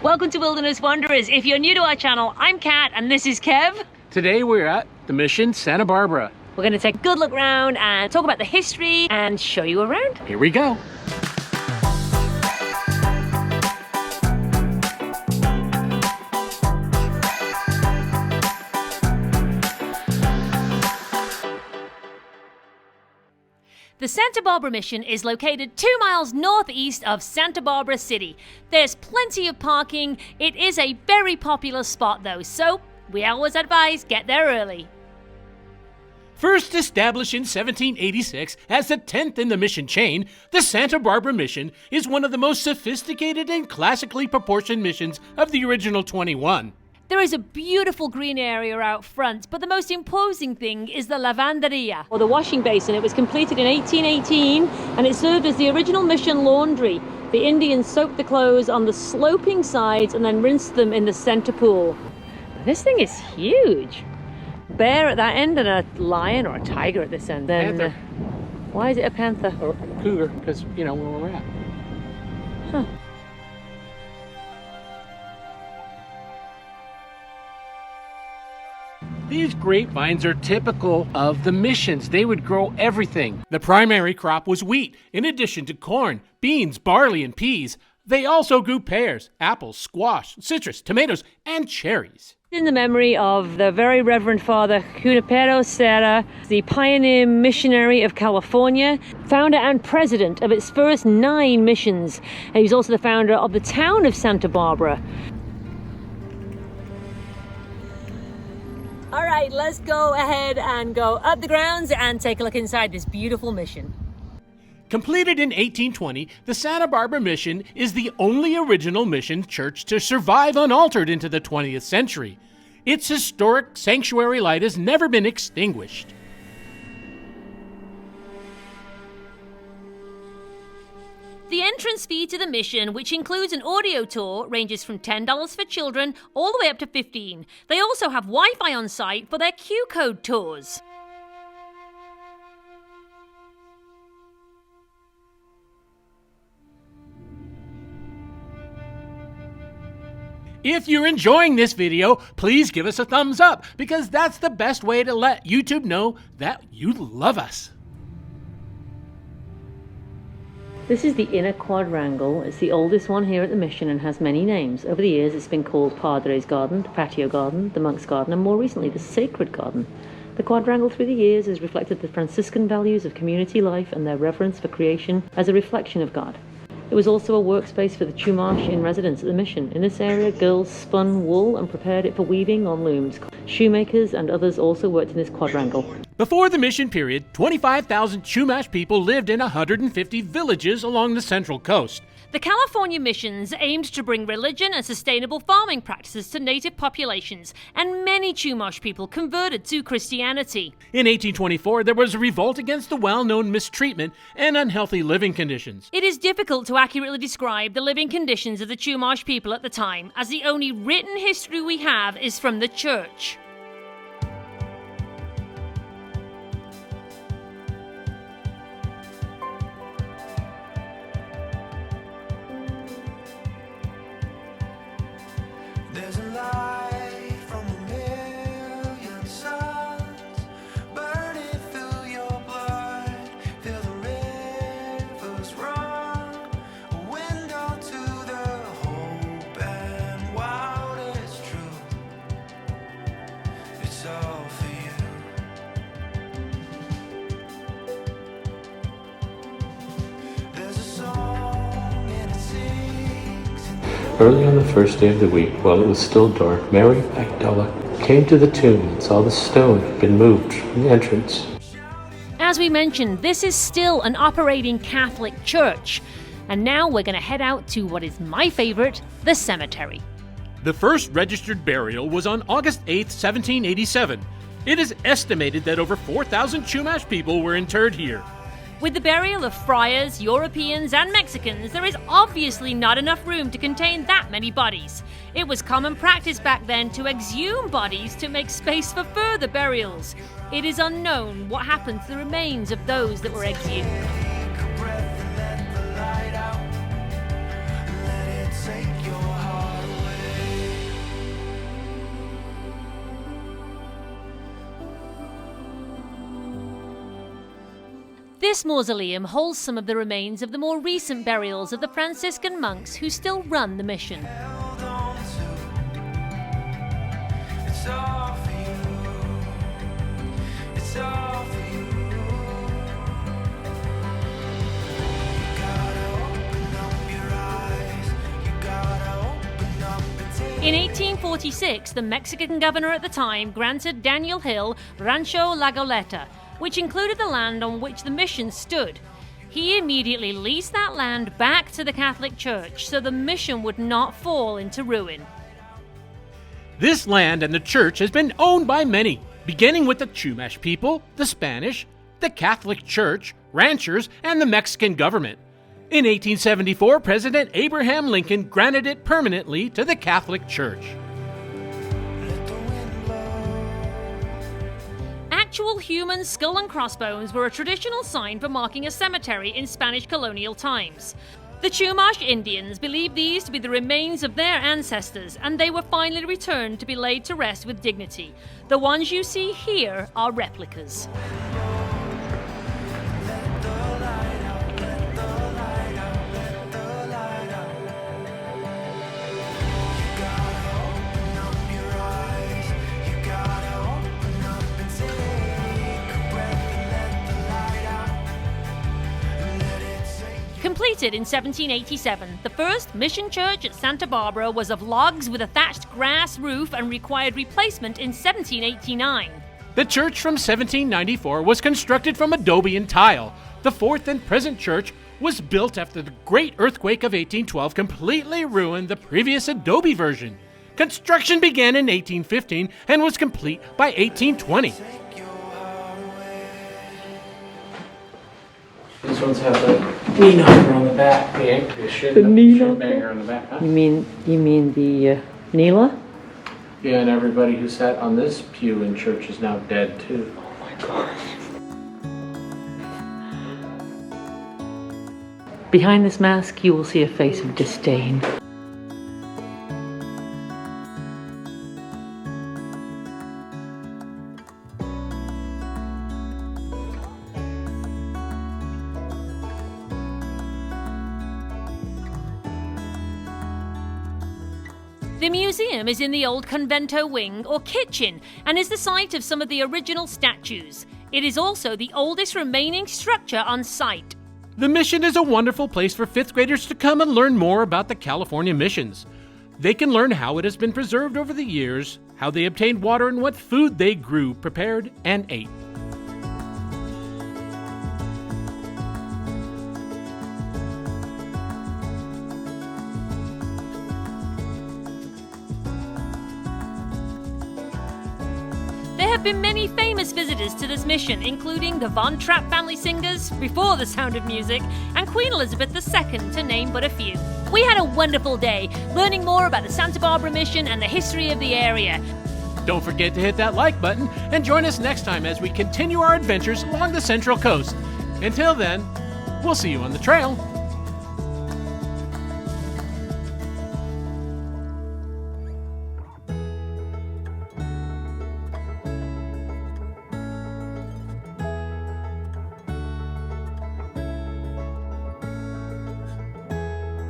Welcome to Wilderness Wanderers. If you're new to our channel, I'm Kat and this is Kev. Today we're at the mission Santa Barbara. We're going to take a good look around and talk about the history and show you around. Here we go. The Santa Barbara Mission is located 2 miles northeast of Santa Barbara City. There's plenty of parking. It is a very popular spot though, so we always advise get there early. First established in 1786 as the 10th in the mission chain, the Santa Barbara Mission is one of the most sophisticated and classically proportioned missions of the original 21. There is a beautiful green area out front, but the most imposing thing is the lavanderia, or the washing basin. It was completed in 1818 and it served as the original mission laundry. The Indians soaked the clothes on the sloping sides and then rinsed them in the center pool. This thing is huge. Bear at that end and a lion or a tiger at this end. Panther. Why is it a panther? Or cougar, because you know where we're at. Huh. These grapevines are typical of the missions. They would grow everything. The primary crop was wheat, in addition to corn, beans, barley, and peas. They also grew pears, apples, squash, citrus, tomatoes, and cherries. In the memory of the very Reverend Father Junipero Serra, the pioneer missionary of California, founder and president of its first 9 missions. And he was also the founder of the town of Santa Barbara. All right, let's go ahead and go up the grounds and take a look inside this beautiful mission. Completed in 1820, the Santa Barbara Mission is the only original mission church to survive unaltered into the 20th century. Its historic sanctuary light has never been extinguished. The entrance fee to the mission, which includes an audio tour, ranges from $10 for children all the way up to $15. They also have Wi-Fi on site for their Q-code tours. If you're enjoying this video, please give us a thumbs up, because that's the best way to let YouTube know that you love us. This is the inner quadrangle. It's the oldest one here at the mission and has many names. Over the years it's been called Padre's Garden, the Patio Garden, the Monk's Garden, and more recently the Sacred Garden. The quadrangle through the years has reflected the Franciscan values of community life and their reverence for creation as a reflection of God. It was also a workspace for the Chumash in residence at the mission. In this area, girls spun wool and prepared it for weaving on looms. Shoemakers and others also worked in this quadrangle. Before the mission period, 25,000 Chumash people lived in 150 villages along the central coast. The California missions aimed to bring religion and sustainable farming practices to native populations, and many Chumash people converted to Christianity. In 1824, there was a revolt against the well-known mistreatment and unhealthy living conditions. It is difficult to accurately describe the living conditions of the Chumash people at the time, as the only written history we have is from the church. There's a light from a million suns burning through your blood. Feel the rivers run, a window to the hope and wild is true. It's all for you. There's a song and it sings in the Early on the first day of the week, while it was still dark, Mary Magdala came to the tomb and saw the stone had been moved from the entrance. As we mentioned, this is still an operating Catholic church. And now we're going to head out to what is my favorite, the cemetery. The first registered burial was on August 8, 1787. It is estimated that over 4,000 Chumash people were interred here. With the burial of friars, Europeans, and Mexicans, there is obviously not enough room to contain that many bodies. It was common practice back then to exhume bodies to make space for further burials. It is unknown what happened to the remains of those that were exhumed. breath and let the light out. Let it take your heart This mausoleum holds some of the remains of the more recent burials of the Franciscan monks who still run the mission. held on to. It's all for you. It's all for you. You gotta open up your eyes. You gotta open up and take. In 1846, the Mexican governor at the time granted Daniel Hill Rancho La Goleta, which included the land on which the mission stood. He immediately leased that land back to the Catholic Church so the mission would not fall into ruin. This land and the church has been owned by many, beginning with the Chumash people, the Spanish, the Catholic Church, ranchers, and the Mexican government. In 1874, President Abraham Lincoln granted it permanently to the Catholic Church. Actual human skull and crossbones were a traditional sign for marking a cemetery in Spanish colonial times. The Chumash Indians believed these to be the remains of their ancestors, and they were finally returned to be laid to rest with dignity. The ones you see here are replicas. Completed in 1787, the first mission church at Santa Barbara was of logs with a thatched grass roof and required replacement in 1789. The church from 1794 was constructed from adobe and tile. The fourth and present church was built after the great earthquake of 1812 completely ruined the previous adobe version. Construction began in 1815 and was complete by 1820. These ones have the knee knocker on the back. The knee banger on the back. Huh? You mean the Nila? Yeah, and everybody who sat on this pew in church is now dead too. Oh my gosh. Behind this mask, you will see a face of disdain. The museum is in the old convento wing or kitchen and is the site of some of the original statues. It is also the oldest remaining structure on site. The mission is a wonderful place for 5th graders to come and learn more about the California missions. They can learn how it has been preserved over the years, how they obtained water, and what food they grew, prepared, and ate. There have been many famous visitors to this mission, including the Von Trapp family singers, before The Sound of Music, and Queen Elizabeth II, to name but a few. We had a wonderful day, learning more about the Santa Barbara mission and the history of the area. Don't forget to hit that like button and join us next time as we continue our adventures along the Central Coast. Until then, we'll see you on the trail.